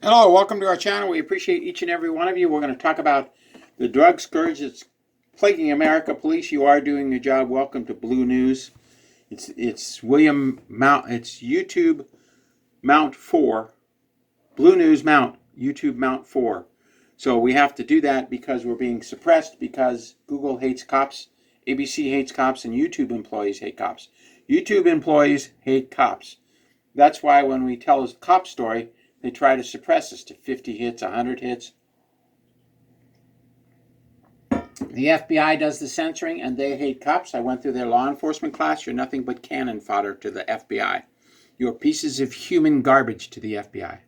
Hello, welcome to our channel. We appreciate each and every one of you. We're going to talk about the drug scourge that's plaguing America. Police, you are doing your job. Welcome to Blue News. It's YouTubeMount4. Blue News Mount, YouTubeMount4. So we have to do that because we're being suppressed because Google hates cops, ABC hates cops, and YouTube employees hate cops. YouTube employees hate cops. That's why when we tell a cop story, they try to suppress us to 50 hits, 100 hits. The FBI does the censoring, and they hate cops. I went through their law enforcement class. You're nothing but cannon fodder to the FBI. You're pieces of human garbage to the FBI.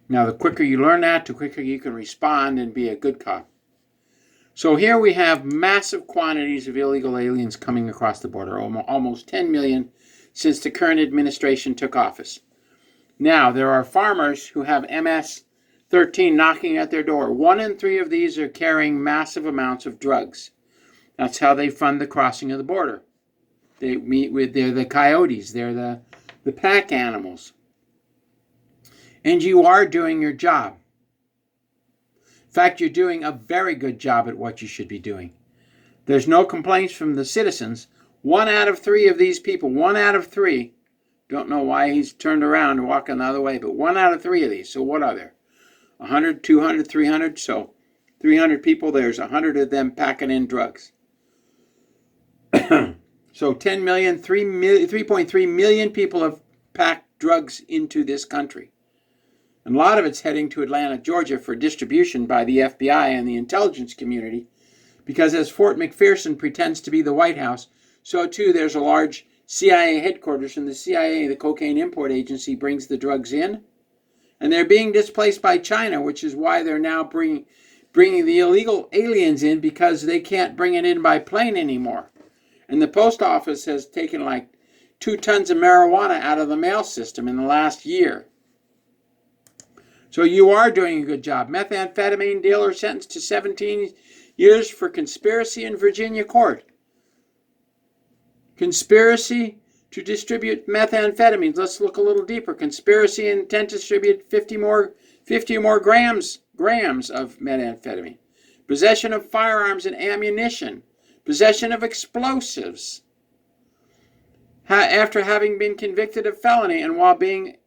Now, the quicker you learn that, the quicker you can respond and be a good cop. So here we have massive quantities of illegal aliens coming across the border, almost 10 million since the current administration took office. Now, there are farmers who have MS-13 knocking at their door. 1 in 3 of these are carrying massive amounts of drugs. That's how they fund the crossing of the border. They're the coyotes, they're the pack animals. And you are doing your job. In fact, you're doing a very good job at what you should be doing. There's no complaints from the citizens. 1 out of 3 of these people, 1 out of 3, don't know why he's turned around and walking the other way, but 1 out of 3 of these. So what are there? 100, 200, 300? So 300 people, there's 100 of them packing in drugs. So 10 million, 3.3 million people have packed drugs into this country. And a lot of it's heading to Atlanta, Georgia for distribution by the FBI and the intelligence community. Because as Fort McPherson pretends to be the White House, so too there's a large CIA headquarters, and the CIA, the cocaine import agency, brings the drugs in. And they're being displaced by China, which is why they're now bringing the illegal aliens in, because they can't bring it in by plane anymore. And the post office has taken like 2 tons of marijuana out of the mail system in the last year. So you are doing a good job. Methamphetamine dealer sentenced to 17 years for conspiracy in Virginia court. Conspiracy to distribute methamphetamines. Let's look a little deeper. Conspiracy and intent to distribute 50 more grams of methamphetamine. Possession of firearms and ammunition. Possession of explosives. After having been convicted of felony and while being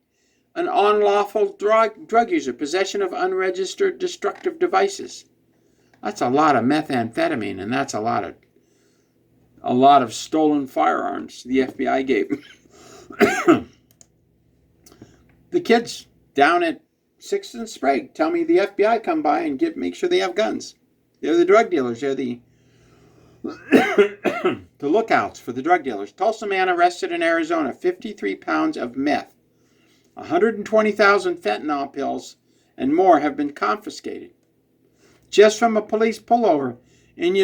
an unlawful drug user. Possession of unregistered destructive devices. That's a lot of methamphetamine, and that's a lot of stolen firearms the FBI gave. The kids down at 6th and Sprague tell me the FBI come by and make sure they have guns. They're the drug dealers. They're the the lookouts for the drug dealers. Tulsa man arrested in Arizona, 53 pounds of meth. 120,000 fentanyl pills and more have been confiscated. Just from a police pullover in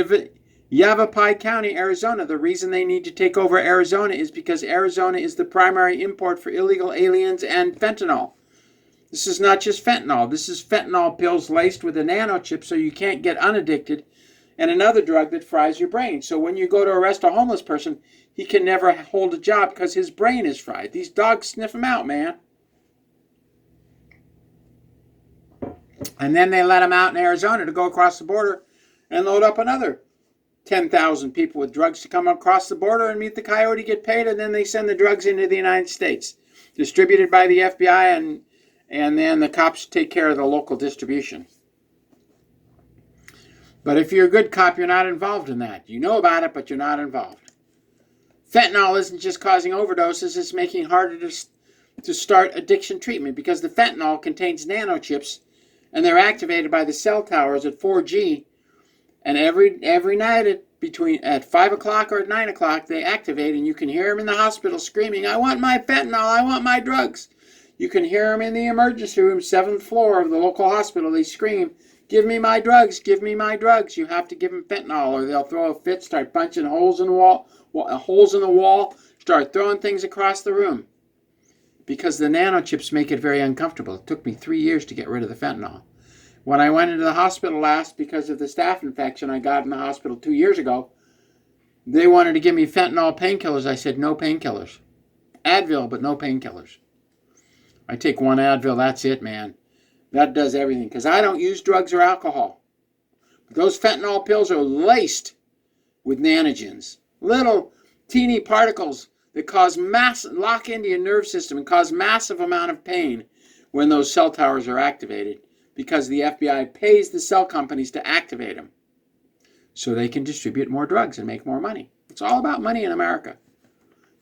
Yavapai County, Arizona. The reason they need to take over Arizona is because Arizona is the primary import for illegal aliens and fentanyl. This is not just fentanyl. This is fentanyl pills laced with a nanochip so you can't get unaddicted, and another drug that fries your brain. So when you go to arrest a homeless person, he can never hold a job because his brain is fried. These dogs sniff him out, man. And then they let him out in Arizona to go across the border and load up another 10,000 people with drugs to come across the border and meet the coyote, get paid, and then they send the drugs into the United States, distributed by the FBI, and then the cops take care of the local distribution. But if you're a good cop, you're not involved in that. You know about it, but you're not involved. Fentanyl isn't just causing overdoses, it's making it harder to start addiction treatment because the fentanyl contains nanochips, and they're activated by the cell towers at 4G. And every night at 5 o'clock or at 9 o'clock, they activate, and you can hear them in the hospital screaming, "I want my fentanyl, I want my drugs." You can hear them in the emergency room, 7th floor of the local hospital. They scream, "Give me my drugs, give me my drugs." You have to give them fentanyl, or they'll throw a fit, start punching holes in the wall, start throwing things across the room. Because the nanochips make it very uncomfortable. It took me 3 years to get rid of the fentanyl. When I went into the hospital last because of the staph infection I got in the hospital 2 years ago, they wanted to give me fentanyl painkillers. I said, no painkillers. Advil, but no painkillers. I take one Advil, that's it, man. That does everything, because I don't use drugs or alcohol. But those fentanyl pills are laced with nanogens, little teeny particles that lock into your nerve system and cause massive amount of pain when those cell towers are activated, because the FBI pays the cell companies to activate them so they can distribute more drugs and make more money. It's all about money in America.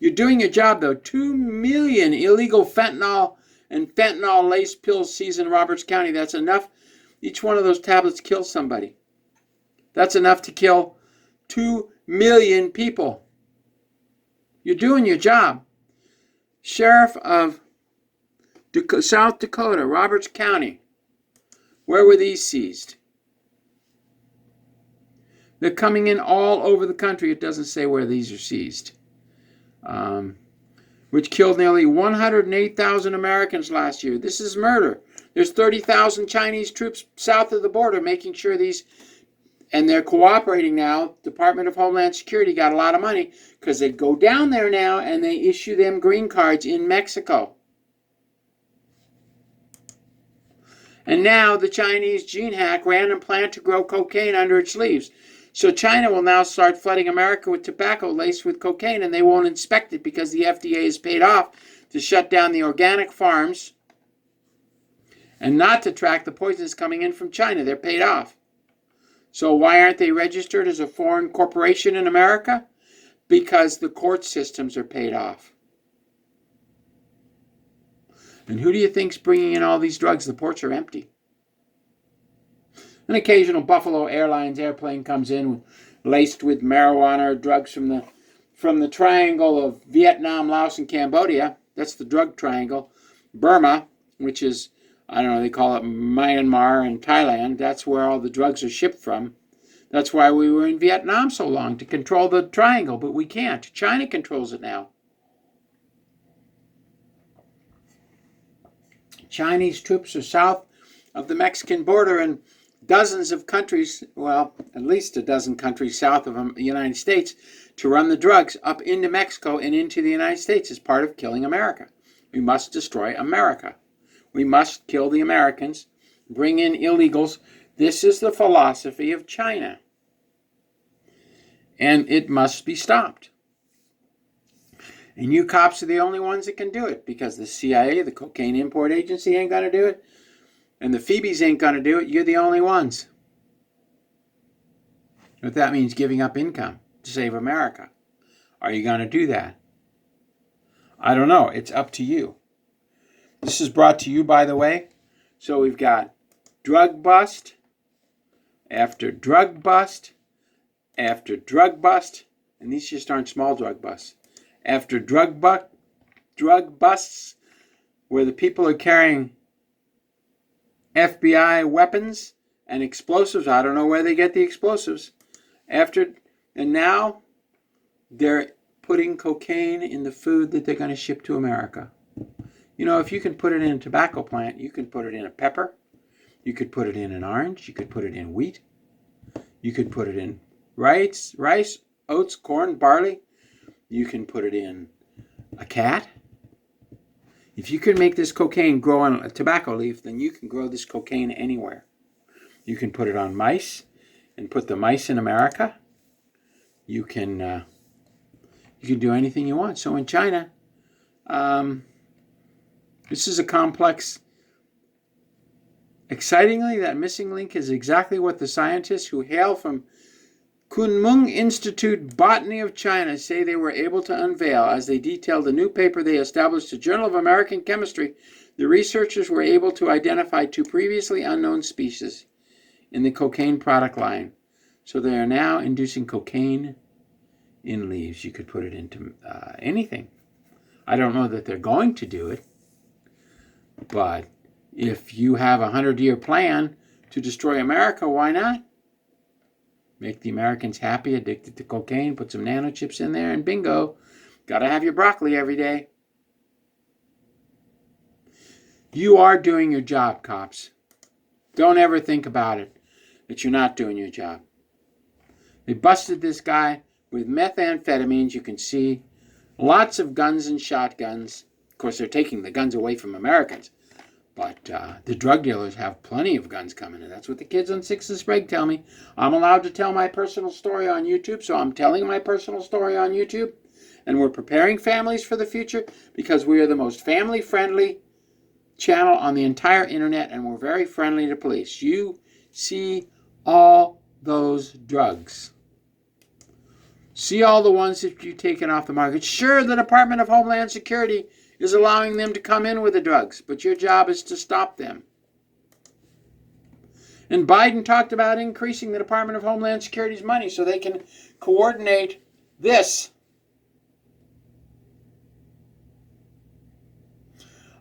You're doing your job, though. 2 million illegal fentanyl and fentanyl-laced pills seized in Roberts County. That's enough. Each one of those tablets kills somebody. That's enough to kill 2 million people. You're doing your job. Sheriff of South Dakota, Roberts County. Where were these seized? They're coming in all over the country. It doesn't say where these are seized. Which killed nearly 108,000 Americans last year. This is murder. There's 30,000 Chinese troops south of the border making sure these, and they're cooperating now. Department of Homeland Security got a lot of money because they go down there now and they issue them green cards in Mexico. And now the Chinese gene hack random plant to grow cocaine under its leaves. So China will now start flooding America with tobacco laced with cocaine, and they won't inspect it because the FDA is paid off to shut down the organic farms and not to track the poisons coming in from China. They're paid off. So why aren't they registered as a foreign corporation in America? Because the court systems are paid off. And who do you think's bringing in all these drugs? The ports are empty. An occasional Buffalo Airlines airplane comes in laced with marijuana or drugs from the triangle of Vietnam, Laos, and Cambodia. That's the drug triangle. Burma, which is, I don't know, they call it Myanmar and Thailand. That's where all the drugs are shipped from. That's why we were in Vietnam so long, to control the triangle, but we can't. China controls it now. Chinese troops are south of the Mexican border, and dozens of countries, well, at least a dozen countries south of the United States, to run the drugs up into Mexico and into the United States as part of killing America. We must destroy America. We must kill the Americans, bring in illegals. This is the philosophy of China. And it must be stopped. And you cops are the only ones that can do it, because the CIA, the Cocaine Import Agency, ain't going to do it. And the Phoebes ain't going to do it. You're the only ones. But that means giving up income to save America. Are you going to do that? I don't know. It's up to you. This is brought to you, by the way. So we've got drug bust after drug bust after drug bust. And these just aren't small drug busts. After drug busts where the people are carrying FBI weapons and explosives. I don't know where they get the explosives. And now they're putting cocaine in the food that they're going to ship to America. You know, if you can put it in a tobacco plant, you can put it in a pepper. You could put it in an orange. You could put it in wheat. You could put it in rice, oats, corn, barley. You can put it in a cat. If you can make this cocaine grow on a tobacco leaf, then you can grow this cocaine anywhere. You can put it on mice and put the mice in America. You can do anything you want. So in China, this is a complex. Excitingly, that missing link is exactly what the scientists who hail from Kunming Institute Botany of China say they were able to unveil as they detailed a new paper they established, the Journal of American Chemistry. The researchers were able to identify 2 previously unknown species in the cocaine product line. So they are now inducing cocaine in leaves. You could put it into anything. I don't know that they're going to do it, but if you have a 100-year plan to destroy America, why not? Make the Americans happy, addicted to cocaine, put some nanochips in there, and bingo. Got to have your broccoli every day. You are doing your job, cops. Don't ever think about it, that you're not doing your job. They busted this guy with methamphetamines. You can see lots of guns and shotguns, course, they're taking the guns away from Americans. But the drug dealers have plenty of guns coming in. That's what the kids on Sixth Sprague tell me. I'm allowed to tell my personal story on YouTube, so I'm telling my personal story on YouTube. And we're preparing families for the future because we are the most family-friendly channel on the entire internet, and we're very friendly to police. You see all those drugs. See all the ones that you've taken off the market. Sure, the Department of Homeland Security is allowing them to come in with the drugs, but your job is to stop them. And Biden talked about increasing the Department of Homeland Security's money so they can coordinate this.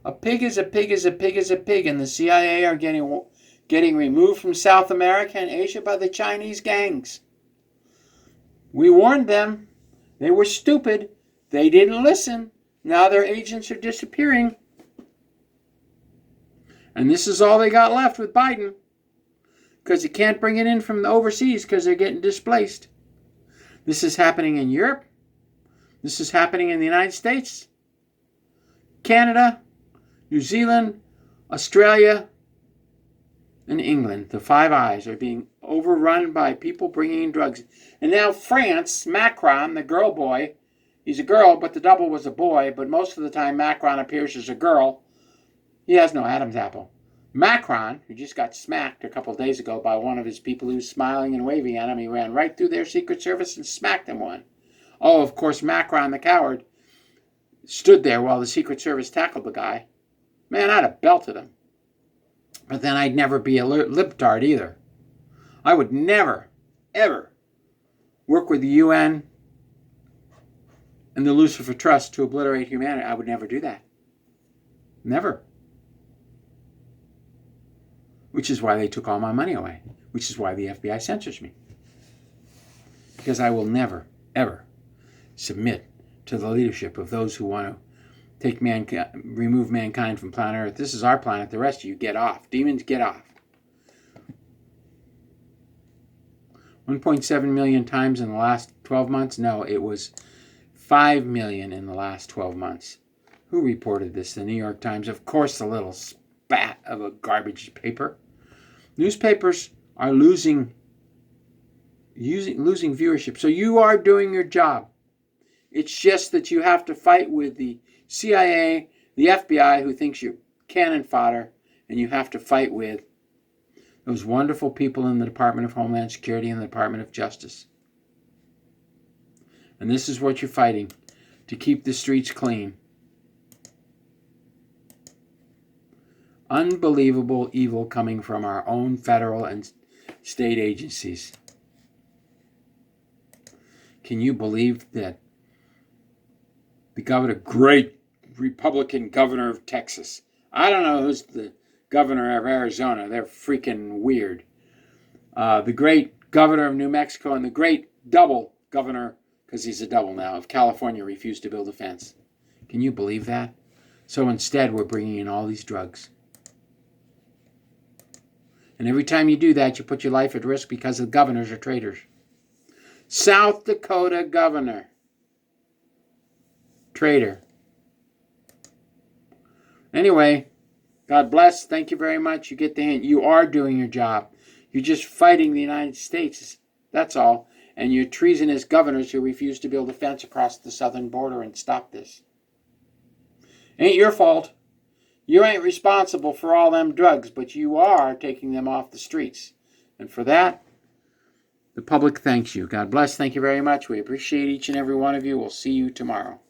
A pig is a pig is a pig is a pig, and the CIA are getting removed from South America and Asia by the Chinese gangs. We warned them. They were stupid. They didn't listen. Now their agents are disappearing. And this is all they got left with Biden. Because he can't bring it in from the overseas because they're getting displaced. This is happening in Europe. This is happening in the United States, Canada, New Zealand, Australia, and England. The Five Eyes are being overrun by people bringing in drugs. And now France, Macron, the girl boy, he's a girl, but the double was a boy, but most of the time Macron appears as a girl. He has no Adam's apple. Macron, who just got smacked a couple of days ago by one of his people who was smiling and waving at him, he ran right through their Secret Service and smacked him one. Oh, of course, Macron, the coward, stood there while the Secret Service tackled the guy. Man, I'd have belted him. But then I'd never be a libtard either. I would never, ever work with the UN and the Lucifer Trust to obliterate humanity. I would never do that. Never. Which is why they took all my money away. Which is why the FBI censors me. Because I will never, ever submit to the leadership of those who want to remove mankind from planet Earth. This is our planet. The rest of you get off. Demons, get off. 1.7 million times in the last 12 months? No, it was 5 million in the last 12 months. Who reported this? The New York Times. Of course, the little spat of a garbage paper. Newspapers are losing viewership. So you are doing your job. It's just that you have to fight with the CIA, the FBI, who thinks you're cannon fodder, and you have to fight with those wonderful people in the Department of Homeland Security and the Department of Justice. And this is what you're fighting, to keep the streets clean. Unbelievable evil coming from our own federal and state agencies. Can you believe that the governor, great Republican governor of Texas, I don't know who's the governor of Arizona, they're freaking weird. The great governor of New Mexico and the great double governor, because he's a double now, of California refused to build a fence. Can you believe that? So instead we're bringing in all these drugs. And every time you do that, you put your life at risk because the governors are traitors. South Dakota governor. Traitor. Anyway, God bless. Thank you very much. You get the hint. You are doing your job. You're just fighting the United States. That's all. And you're treasonous governors who refuse to build a fence across the southern border and stop this. Ain't your fault. You ain't responsible for all them drugs, but you are taking them off the streets. And for that, the public thanks you. God bless. Thank you very much. We appreciate each and every one of you. We'll see you tomorrow.